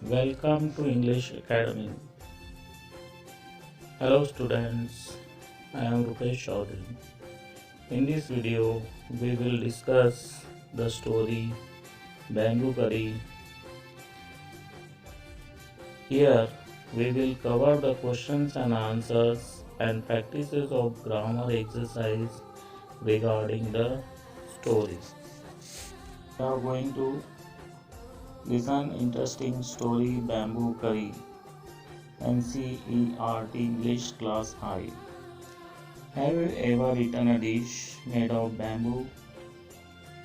Welcome to English Academy. Hello students, I am Rupesh Chaudhary. In this video, we will discuss the story Bamboo Curry. Here, we will cover the questions and answers and practices of grammar exercise regarding the story. We are going to listen interesting story Bamboo Curry. NCERT English Class 5. Have you ever eaten a dish made of bamboo?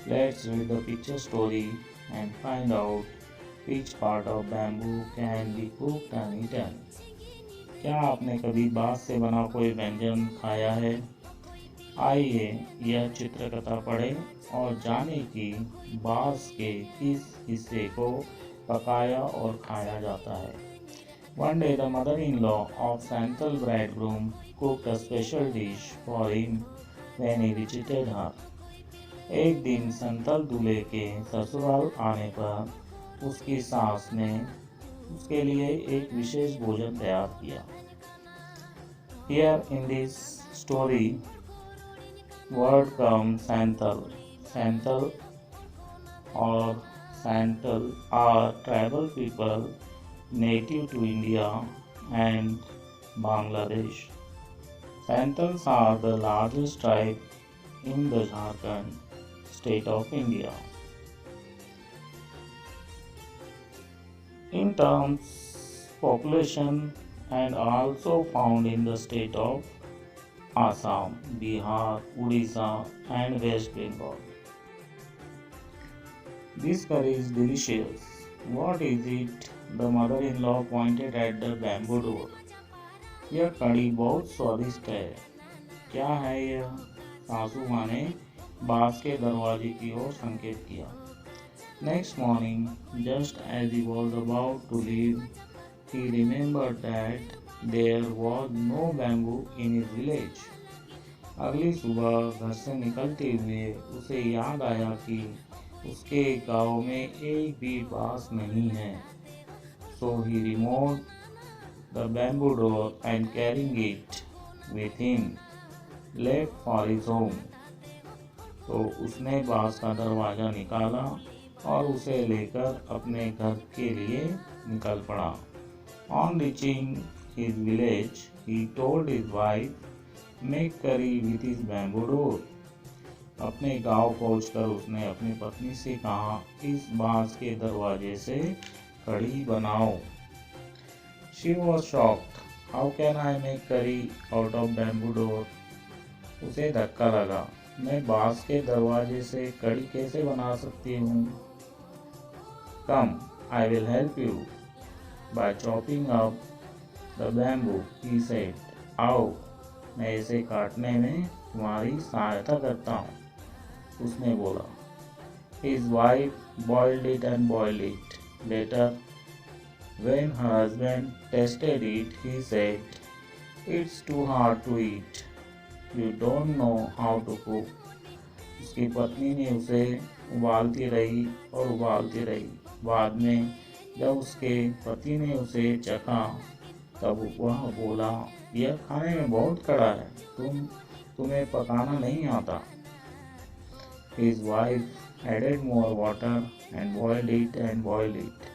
Let's read the picture story and find out which part of bamboo can be cooked and eaten. क्या आपने कभी बांस से बना कोई व्यंजन खाया है? आइए यह चित्रकथा पढ़ें और जानें कि बांस के किस हिस्से को पकाया और खाया जाता है. One day the mother-in-law of Santal bridegroom cooked a special dish for him when he visited her. एक दिन संतल दूल्हे के ससुराल आने पर उसकी सास ने उसके लिए एक विशेष भोजन तैयार किया. Here in this story, word comes Santal. Santal or Santal are tribal people native to India and Bangladesh. Santals are the largest tribe in the Jharkhand state of India. In terms population and also found in the state of Assam, Bihar, Odisha and West Bengal. This curry is delicious. What is it? The mother-in-law pointed at the bamboo door. यह कड़ी बहुत स्वादिष्ट है. क्या है यह? सासू माँ ने बांस के दरवाजे की ओर संकेत किया. Next morning, just as he was about to leave, he remembered that there was no bamboo in his village. अगली सुबह घर से निकलते हुए उसे याद आया कि उसके गांव में एक भी बांस नहीं है. So he removed the bamboo door and carrying it with him left for his home. तो उसने बांस का दरवाजा निकाला और उसे लेकर अपने घर के लिए निकल पड़ा. On reaching his village, he told his wife, make curry with his bamboo door. अपने गांव पहुंचकर उसने अपनी पत्नी से कहा, इस बांस के दरवाजे से कड़ी बनाओ. She was shocked. How can I make curry out of bamboo door? उसे धक्का लगा. मैं बांस के दरवाजे से कड़ी कैसे बना सकती हूँ? Come, I will help you by chopping up the bamboo, he said. आओ, मैं इसे काटने में तुम्हारी सहायता करता हूँ, उसने बोला. His wife boiled it and boiled it. Later, when her husband tasted it, he said, it's too hard to eat. You don't know how to cook. उसकी पत्नी ने उसे उबालती रही और उबालती रही. बाद में जब उसके पति ने उसे चखा तब वह बोला, यह खाने में बहुत कड़ा है, तुम्हें पकाना नहीं आता. His wife added more water and boiled it and boiled it.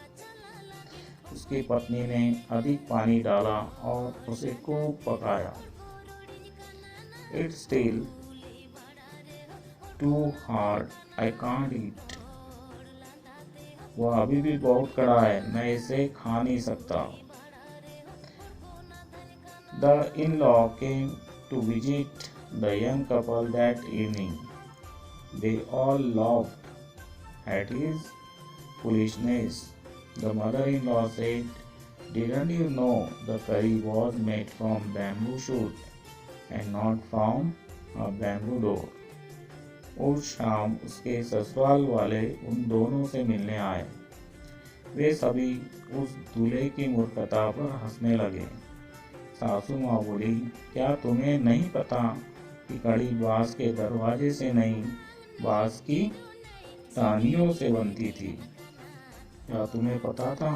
उसकी पत्नी ने अधिक पानी डाला और उसे खूब पकाया. It's still too hard. I can't eat. वह अभी भी बहुत कड़ा है, मैं इसे खा नहीं सकता. The in-law came to visit the young couple that evening. They all laughed at his foolishness. The mother-in-law said, didn't you know the curry was made from bamboo shoot and not from a bamboo door? उस शाम उसके ससुराल वाले उन दोनों से मिलने आए. वे सभी उस दूल्हे की मूर्खता पर हंसने लगे. सासू माँ बोली, क्या तुम्हें नहीं पता कि कड़ी बांस के दरवाजे से नहीं, बांस की टहनियों से बनती थी? क्या तुम्हें पता था?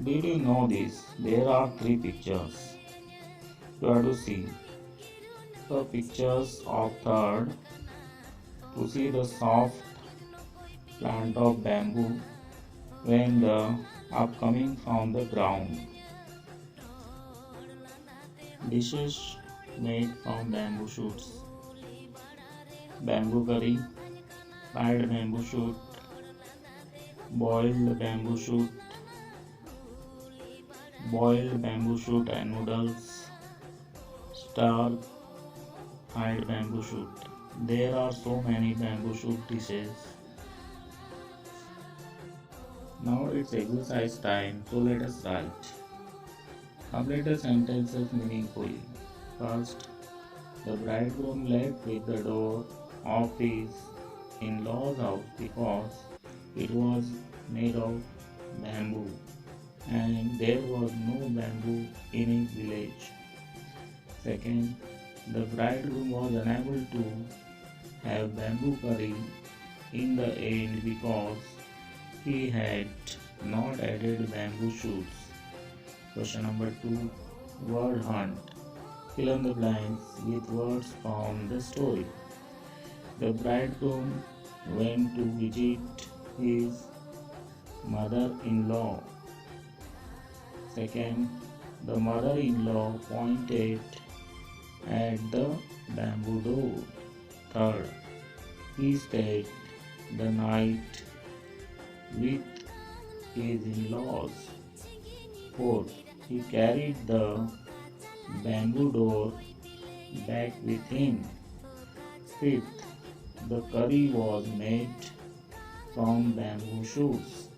Did you know this? There are three pictures. You have to see the pictures of third to see the soft plant of bamboo when the upcoming from the ground. Dishes made from bamboo shoots. Bamboo curry, fried bamboo shoot, boiled bamboo shoot, boiled bamboo shoot and noodles, stir fried bamboo shoot. There are so many bamboo shoot dishes. Now it's exercise time, so let us write. Complete the sentences meaningfully. First, the bridegroom left with the door of his in-laws' house because it was made of bamboo and there was no bamboo in his village. Second, the bridegroom was unable to have bamboo curry in the end because he had not added bamboo shoots. Question number 2. Word hunt. Fill in the blanks with words from the story. The bridegroom went to visit his mother-in-law. Second, the mother-in-law pointed at the bamboo door. Third, he stayed the night with his in-laws. Fourth, he carried the bamboo door back with him. Fifth, the curry was made from bamboo shoots.